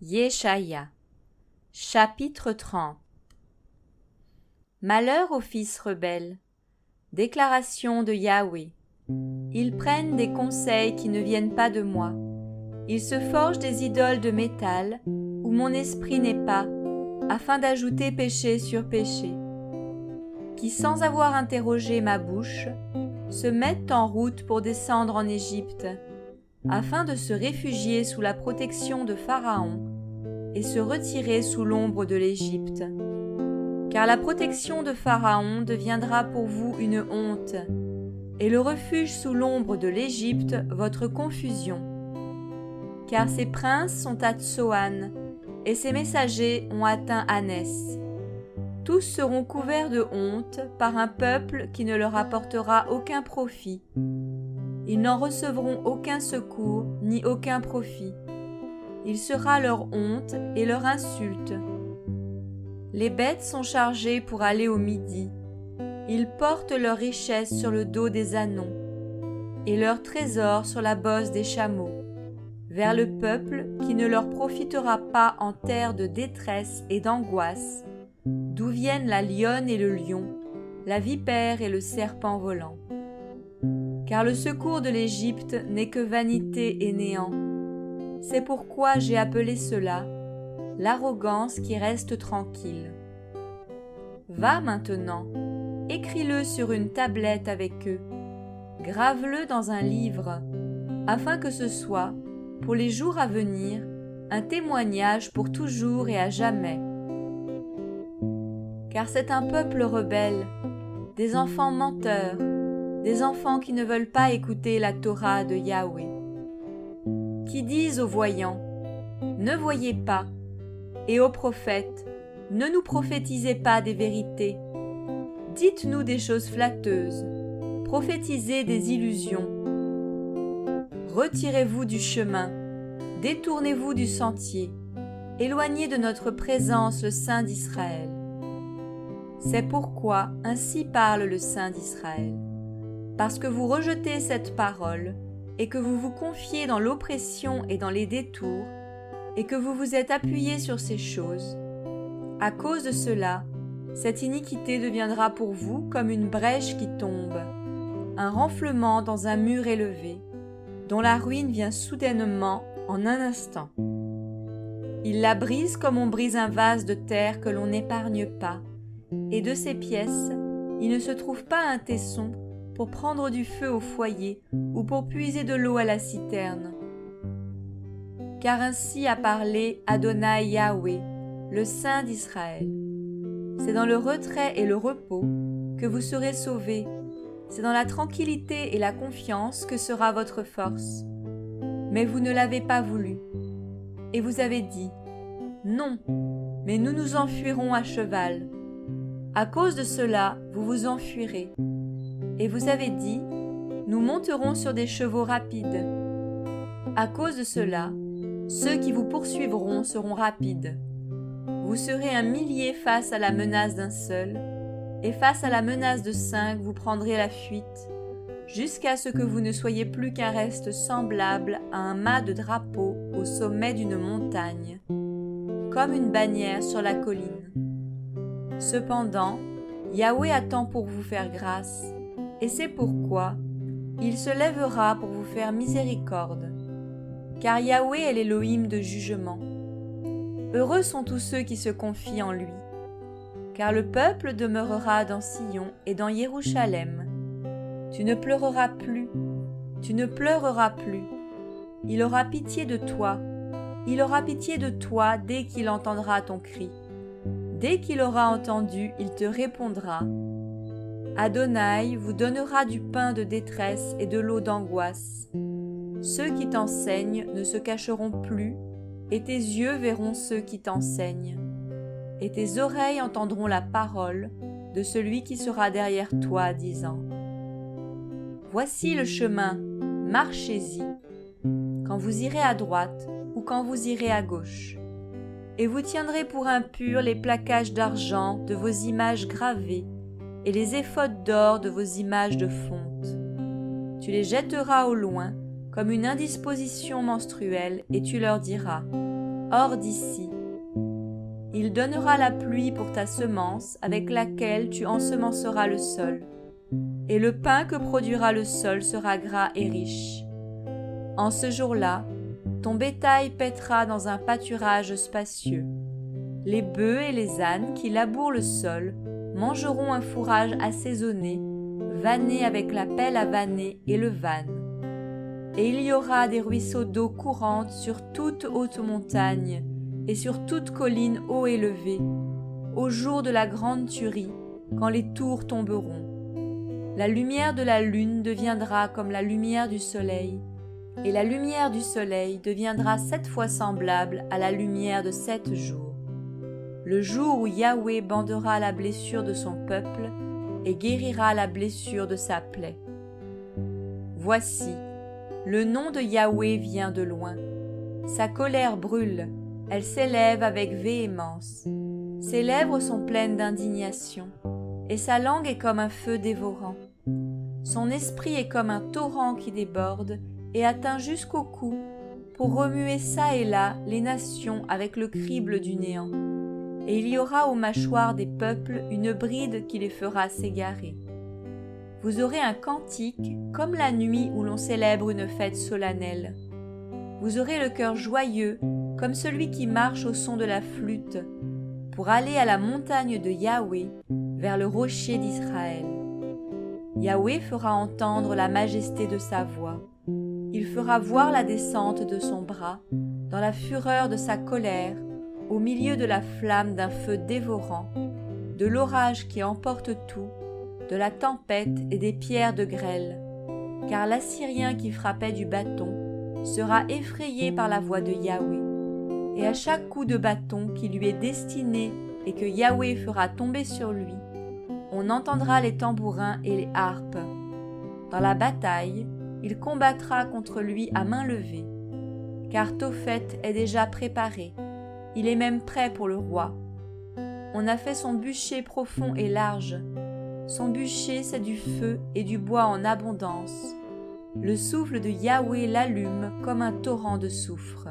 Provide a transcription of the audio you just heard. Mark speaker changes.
Speaker 1: Yeshaya, chapitre 30. Malheur aux fils rebelles. Déclaration de Yahweh. Ils prennent des conseils qui ne viennent pas de moi. Ils se forgent des idoles de métal, où mon esprit n'est pas, afin d'ajouter péché sur péché. Qui, sans avoir interrogé ma bouche, se mettent en route pour descendre en Égypte, afin de se réfugier sous la protection de Pharaon et se retirer sous l'ombre de l'Égypte. Car la protection de Pharaon deviendra pour vous une honte, et le refuge sous l'ombre de l'Égypte votre confusion. Car ses princes sont à Tsoan, et ses messagers ont atteint Anès. Tous seront couverts de honte par un peuple qui ne leur apportera aucun profit. Ils n'en recevront aucun secours ni aucun profit. Il sera leur honte et leur insulte. Les bêtes sont chargées pour aller au midi. Ils portent leurs richesses sur le dos des ânons et leurs trésors sur la bosse des chameaux, vers le peuple qui ne leur profitera pas en terre de détresse et d'angoisse, d'où viennent la lionne et le lion, la vipère et le serpent volant. Car le secours de l'Égypte n'est que vanité et néant. C'est pourquoi j'ai appelé cela l'arrogance qui reste tranquille. Va maintenant, écris-le sur une tablette avec eux, grave-le dans un livre, afin que ce soit, pour les jours à venir, un témoignage pour toujours et à jamais. Car c'est un peuple rebelle, des enfants menteurs, des enfants qui ne veulent pas écouter la Torah de Yahweh, qui disent aux voyants, « Ne voyez pas », et aux prophètes, « Ne nous prophétisez pas des vérités. Dites-nous des choses flatteuses, prophétisez des illusions. Retirez-vous du chemin, détournez-vous du sentier, éloignez de notre présence le Saint d'Israël. » C'est pourquoi ainsi parle le Saint d'Israël. Parce que vous rejetez cette parole, et que vous vous confiez dans l'oppression et dans les détours, et que vous vous êtes appuyés sur ces choses, à cause de cela, cette iniquité deviendra pour vous comme une brèche qui tombe, un renflement dans un mur élevé, dont la ruine vient soudainement en un instant. Il la brise comme on brise un vase de terre que l'on n'épargne pas, et de ces pièces, il ne se trouve pas un tesson pour prendre du feu au foyer ou pour puiser de l'eau à la citerne. Car ainsi a parlé Adonai Yahweh, le Saint d'Israël. C'est dans le retrait et le repos que vous serez sauvés, c'est dans la tranquillité et la confiance que sera votre force. Mais vous ne l'avez pas voulu, et vous avez dit, « Non, mais nous nous enfuirons à cheval. » À cause de cela, vous vous enfuirez. Et vous avez dit, nous monterons sur des chevaux rapides. À cause de cela, ceux qui vous poursuivront seront rapides. Vous serez un millier face à la menace d'un seul, et face à la menace de 5, vous prendrez la fuite, jusqu'à ce que vous ne soyez plus qu'un reste semblable à un mât de drapeau au sommet d'une montagne, comme une bannière sur la colline. Cependant, Yahweh attend pour vous faire grâce, et c'est pourquoi il se lèvera pour vous faire miséricorde, car Yahweh est l'Élohim de jugement. Heureux sont tous ceux qui se confient en lui, car le peuple demeurera dans Sion et dans Jérusalem. Tu ne pleureras plus, tu ne pleureras plus. Il aura pitié de toi, il aura pitié de toi dès qu'il entendra ton cri. Dès qu'il aura entendu, il te répondra. Adonai vous donnera du pain de détresse et de l'eau d'angoisse. Ceux qui t'enseignent ne se cacheront plus, et tes yeux verront ceux qui t'enseignent. Et tes oreilles entendront la parole de celui qui sera derrière toi, disant, « Voici le chemin, marchez-y, quand vous irez à droite ou quand vous irez à gauche. Et vous tiendrez pour impurs les plaquages d'argent de vos images gravées, et les éphodes d'or de vos images de fonte. Tu les jetteras au loin, comme une indisposition menstruelle, et tu leur diras, hors d'ici. Il donnera la pluie pour ta semence avec laquelle tu ensemenceras le sol, et le pain que produira le sol sera gras et riche. En ce jour-là, ton bétail paîtra dans un pâturage spacieux. Les bœufs et les ânes qui labourent le sol mangeront un fourrage assaisonné, vanné avec la pelle à vanner et le vanne. Et il y aura des ruisseaux d'eau courante sur toute haute montagne et sur toute colline haut élevée, au jour de la grande tuerie, quand les tours tomberont. La lumière de la lune deviendra comme la lumière du soleil, et la lumière du soleil deviendra 7 fois semblable à la lumière de 7 jours. Le jour où Yahweh bandera la blessure de son peuple et guérira la blessure de sa plaie. Voici, le nom de Yahweh vient de loin. Sa colère brûle, elle s'élève avec véhémence. Ses lèvres sont pleines d'indignation, et sa langue est comme un feu dévorant. Son esprit est comme un torrent qui déborde et atteint jusqu'au cou pour remuer çà et là les nations avec le crible du néant. Et il y aura aux mâchoires des peuples une bride qui les fera s'égarer. Vous aurez un cantique comme la nuit où l'on célèbre une fête solennelle. Vous aurez le cœur joyeux comme celui qui marche au son de la flûte pour aller à la montagne de Yahweh, vers le rocher d'Israël. Yahweh fera entendre la majesté de sa voix. Il fera voir la descente de son bras dans la fureur de sa colère, au milieu de la flamme d'un feu dévorant, de l'orage qui emporte tout, de la tempête et des pierres de grêle, car l'Assyrien qui frappait du bâton sera effrayé par la voix de Yahweh, et à chaque coup de bâton qui lui est destiné et que Yahweh fera tomber sur lui, on entendra les tambourins et les harpes. Dans la bataille, il combattra contre lui à main levée, car Tophet est déjà préparé, il est même prêt pour le roi. On a fait son bûcher profond et large. Son bûcher, c'est du feu et du bois en abondance. Le souffle de Yahweh l'allume comme un torrent de soufre.